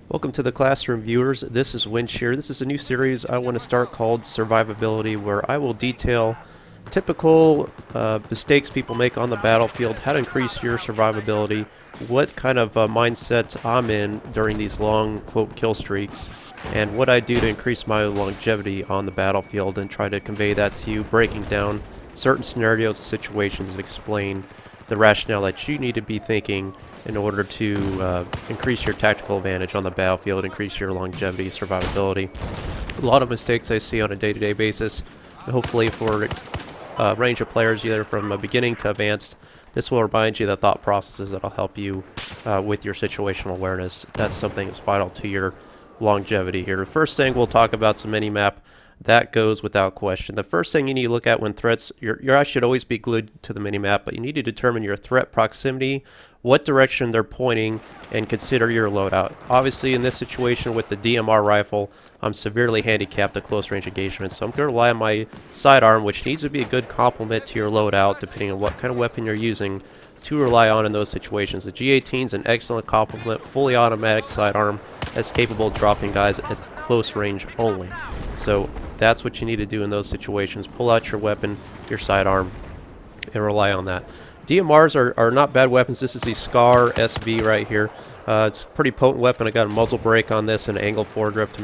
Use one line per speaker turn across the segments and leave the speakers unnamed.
Welcome to the classroom, viewers. This is Windshear. This is a new series I want to start called Survivability, where I will detail typical mistakes people make on the battlefield, how to increase your survivability, what kind of mindset I'm in during these long, quote, kill streaks, and what I do to increase my longevity on the battlefield, and try to convey that to you, breaking down certain scenarios and situations and explain the rationale that you need to be thinking in order to increase your tactical advantage on the battlefield, increase your longevity, survivability. A lot of mistakes I see on a day-to-day basis. Hopefully for a range of players, either from beginning to advanced, this will remind you the thought processes that will help you with your situational awareness. That's something that's vital to your longevity here. The first thing we'll talk about is the Minimap. That goes without question. The first thing you need to look at when threats, your eye should always be glued to the minimap, but you need to determine your threat proximity, what direction they're pointing, and consider your loadout. Obviously, in this situation with the DMR rifle, I'm severely handicapped at close range engagement, so I'm going to rely on my sidearm, which needs to be a good complement to your loadout, depending on what kind of weapon you're using, to rely on in those situations. The G18 is an excellent complement, fully automatic sidearm that's capable of dropping guys at close range only. So that's what you need to do in those situations. Pull out your weapon, your sidearm, and rely on that. DMRs are not bad weapons. This is the SCAR SV right here. It's a pretty potent weapon. I got a muzzle brake on this and an angle forward grip to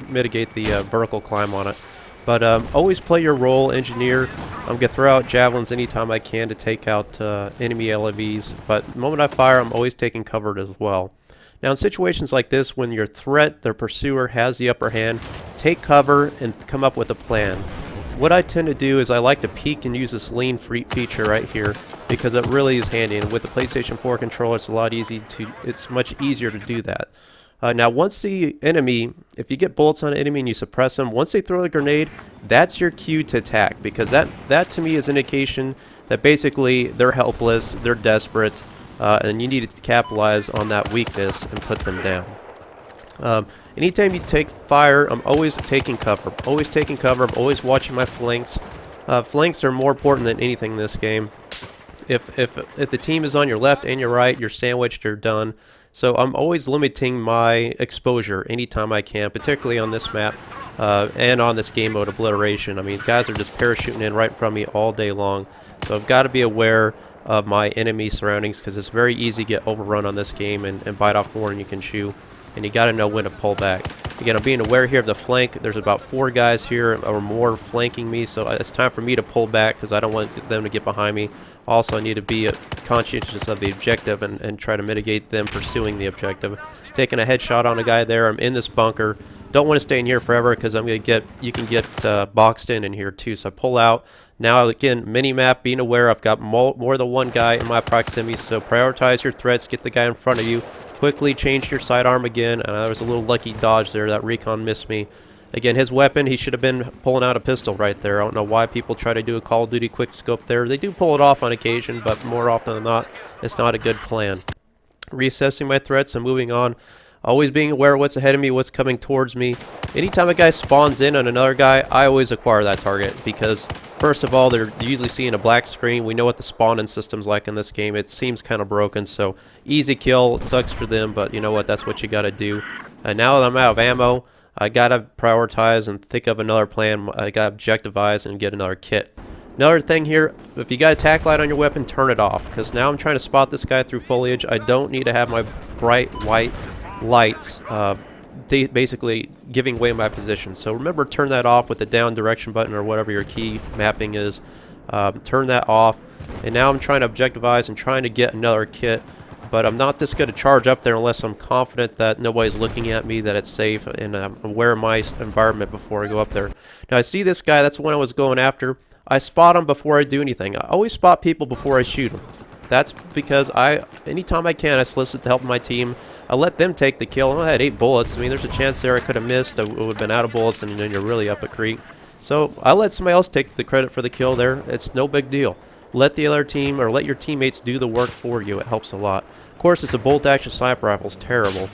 mitigate the vertical climb on it. But always play your role, engineer. I'm going to throw out javelins anytime I can to take out enemy LAVs. But the moment I fire, I'm always taking cover as well. Now, in situations like this, when your threat, their pursuer, has the upper hand, take cover and come up with a plan. What I tend to do is I like to peek and use this lean feature right here because it really is handy. And with the PlayStation 4 controller, it's much easier to do that. Now, once the enemy, if you get bullets on an enemy and you suppress them, once they throw a grenade, that's your cue to attack, because that to me is indication that basically they're helpless, they're desperate, and you need to capitalize on that weakness and put them down. Anytime you take fire, I'm always taking cover. I'm always watching my flanks. Flanks are more important than anything in this game. If the team is on your left and your right, you're sandwiched, you're done. So I'm always limiting my exposure anytime I can, particularly on this map and on this game mode, Obliteration. I mean, guys are just parachuting in right in front of me all day long. So I've got to be aware of my enemy surroundings, because it's very easy to get overrun on this game and bite off more than you can chew. And you got to know when to pull back. Again, I'm being aware here of the flank. There's about 4 guys here or more flanking me, so it's time for me to pull back because I don't want them to get behind me. Also, I need to be conscientious of the objective and try to mitigate them pursuing the objective. Taking a headshot on a guy there. I'm in this bunker. Don't want to stay in here forever because you can get boxed in here too. So I pull out. Now again, Minimap, being aware I've got more than one guy in my proximity, so prioritize your threats, get the guy in front of you. Quickly change your sidearm again, and there was a little lucky dodge there. That recon missed me. Again, his weapon, he should have been pulling out a pistol right there. I don't know why people try to do a Call of Duty quick scope there. They do pull it off on occasion, but more often than not, it's not a good plan. Reassessing my threats and moving on. Always being aware of what's ahead of me, what's coming towards me. Anytime a guy spawns in on another guy, I always acquire that target, because first of all, they're usually seeing a black screen. We know what the spawning system's like in this game. It seems kind of broken, so easy kill. It sucks for them, but you know what? That's what you got to do. And now that I'm out of ammo, I got to prioritize and think of another plan. I got to objectivize and get another kit. Another thing here, if you got a tack light on your weapon, turn it off, because now I'm trying to spot this guy through foliage. I don't need to have my bright white light basically giving away my position. So remember, turn that off with the down direction button or whatever your key mapping is. Turn that off. And now I'm trying to objectivize and trying to get another kit, but I'm not just going to charge up there unless I'm confident that nobody's looking at me, that it's safe, and I'm aware of my environment before I go up there. Now I see this guy, that's the one I was going after. I spot him before I do anything. I always spot people before I shoot them. That's because anytime I can, I solicit the help of my team. I let them take the kill. I had 8 bullets. I mean, there's a chance there I could have missed. I would have been out of bullets, and then you're really up a creek. So I let somebody else take the credit for the kill there. It's no big deal. Let the other team, or let your teammates do the work for you. It helps a lot. Of course, it's a bolt-action sniper rifle. It's terrible.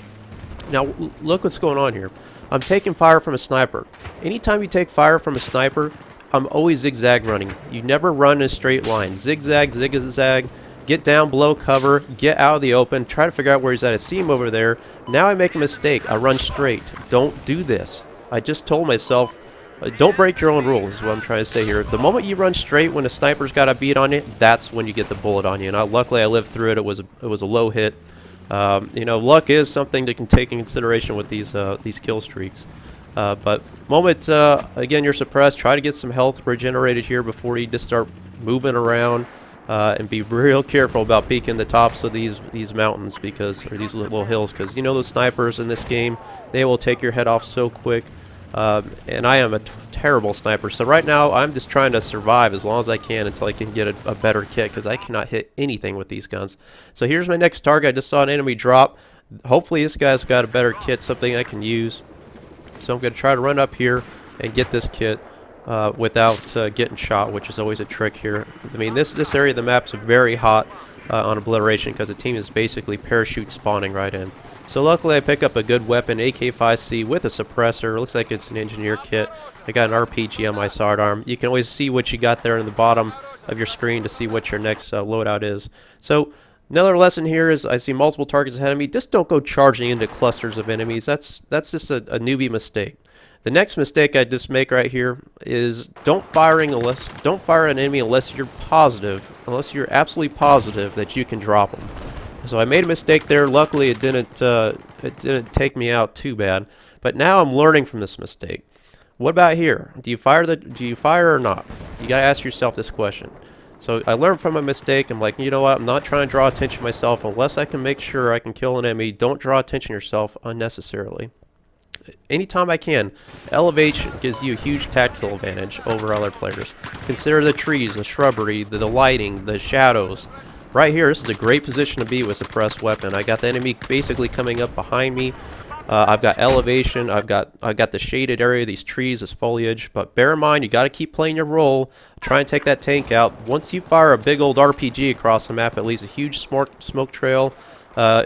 Now, look what's going on here. I'm taking fire from a sniper. Anytime you take fire from a sniper, I'm always zigzag running. You never run in a straight line. Zigzag, zigzag. get down below cover, get out of the open, try to figure out where he's at. I see him over there. Now I make a mistake. I run straight. Don't do this. I just told myself, don't break your own rules is what I'm trying to say here. The moment you run straight when a sniper's got a beat on you, that's when you get the bullet on you. And luckily I lived through it. It was a low hit. You know, luck is something to take in consideration with these kill streaks. But moment, again, you're suppressed, try to get some health regenerated here before you just start moving around. And be real careful about peeking the tops of these mountains or these little hills, because you know the snipers in this game, they will take your head off so quick. And I am a terrible sniper, so right now I'm just trying to survive as long as I can until I can get a better kit, because I cannot hit anything with these guns. So here's my next target. I just saw an enemy drop. Hopefully this guy's got a better kit, something I can use. So I'm going to try to run up here and get this kit without getting shot, which is always a trick here. I mean, this area of the map's very hot on obliteration because the team is basically parachute spawning right in. So luckily I pick up a good weapon, AK-5C with a suppressor. Looks like it's an engineer kit. I got an RPG on my sidearm. You can always see what you got there in the bottom of your screen to see what your next loadout is. So another lesson here is I see multiple targets ahead of me. Just don't go charging into clusters of enemies. That's just a newbie mistake. The next mistake I just make right here is don't fire an enemy unless you're absolutely positive that you can drop them. So I made a mistake there. Luckily, it didn't take me out too bad. But now I'm learning from this mistake. What about here? Do you fire or not? You gotta ask yourself this question. So I learned from a mistake. I'm like, you know what? I'm not trying to draw attention to myself unless I can make sure I can kill an enemy. Don't draw attention to yourself unnecessarily. Anytime I can, elevation gives you a huge tactical advantage over other players. Consider the trees, the shrubbery, the lighting, the shadows. Right here, this is a great position to be with suppressed weapon. I got the enemy basically coming up behind me. I've got elevation. I've got the shaded area, these trees, this foliage. But bear in mind, you got to keep playing your role. Try and take that tank out. Once you fire a big old RPG across the map, it leaves a huge smoke trail.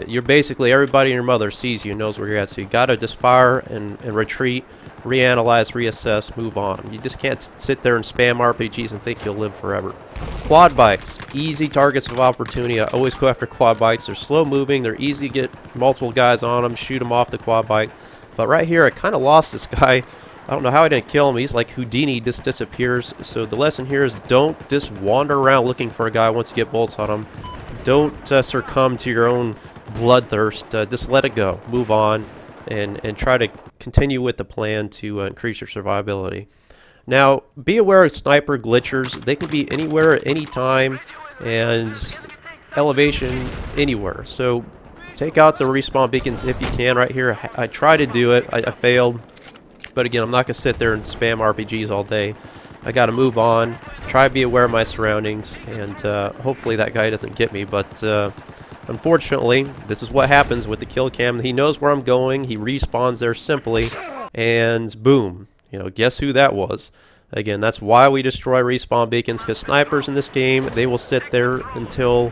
You're basically, everybody and your mother sees you and knows where you're at. So you got to just fire and retreat, reanalyze, reassess, move on. You just can't sit there and spam RPGs and think you'll live forever. Quad bikes, easy targets of opportunity. I always go after quad bikes. They're slow moving. They're easy to get multiple guys on them, shoot them off the quad bike. But right here, I kind of lost this guy. I don't know how I didn't kill him. He's like Houdini, just disappears. So the lesson here is don't just wander around looking for a guy once you get bolts on him. Don't succumb to your own bloodthirst. Just let it go. Move on and try to continue with the plan to increase your survivability. Now, be aware of sniper glitchers. They can be anywhere at any time and elevation anywhere. So take out the respawn beacons if you can right here. I tried to do it. I failed. But again, I'm not going to sit there and spam RPGs all day. I got to move on, try to be aware of my surroundings, and hopefully that guy doesn't get me. But unfortunately, this is what happens with the kill cam. He knows where I'm going. He respawns there simply, and boom. You know, guess who that was? Again, that's why we destroy respawn beacons, because snipers in this game, they will sit there until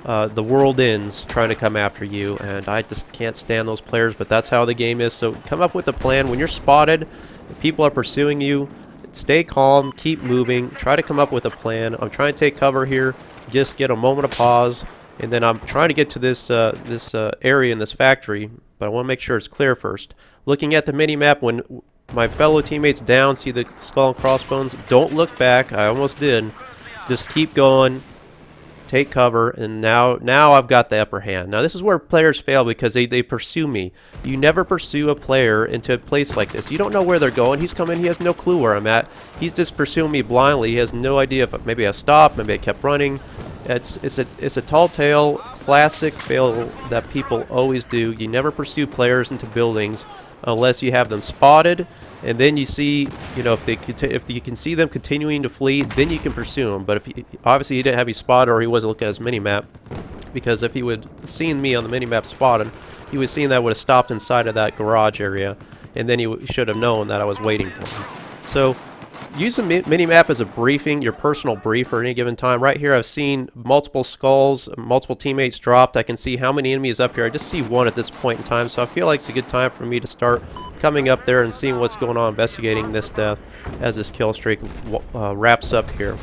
the world ends trying to come after you, and I just can't stand those players, but that's how the game is. So come up with a plan. When you're spotted, people are pursuing you, stay calm, keep moving, try to come up with a plan. I'm trying to take cover here, just get a moment of pause, and then I'm trying to get to this area in this factory, but I want to make sure it's clear first. Looking at the mini-map, when my fellow teammates down, see the skull and crossbones, don't look back. I almost did. Just keep going, take cover, and now I've got the upper hand. Now this is where players fail because they pursue me. You never pursue a player into a place like this. You don't know where they're going. He's coming, he has no clue where I'm at. He's just pursuing me blindly. He has no idea if maybe I stopped, maybe I kept running. It's a tall tale, classic fail that people always do. You never pursue players into buildings unless you have them spotted, and then you see, you know, if you can see them continuing to flee, then you can pursue them. But obviously he didn't have me spotted, or he wasn't looking at his mini-map, because if he would have seen me on the mini-map spotted, he would have seen that I would have stopped inside of that garage area, and then he should have known that I was waiting for him. So use the mini-map as a briefing, your personal brief for any given time. Right here I've seen multiple skulls, multiple teammates dropped. I can see how many enemies up here. I just see one at this point in time, so I feel like it's a good time for me to start coming up there and seeing what's going on, investigating this death as this kill streak wraps up here.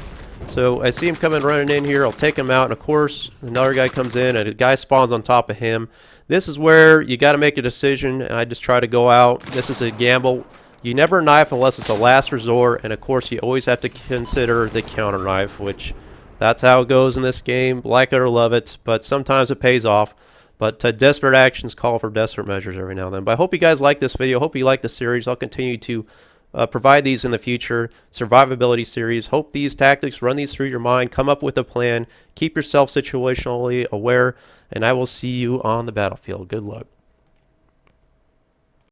So I see him coming running in here. I'll take him out, and of course another guy comes in and a guy spawns on top of him. This is where you got to make a decision, and I just try to go out. This is a gamble. You never knife unless it's a last resort, and of course you always have to consider the counter knife, which that's how it goes in this game. Like it or love it, but sometimes it pays off. But desperate actions call for desperate measures every now and then. But I hope you guys like this video. Hope you like the series. I'll continue to provide these in the future. Survivability series. Hope these tactics, run these through your mind. Come up with a plan. Keep yourself situationally aware. And I will see you on the battlefield. Good luck.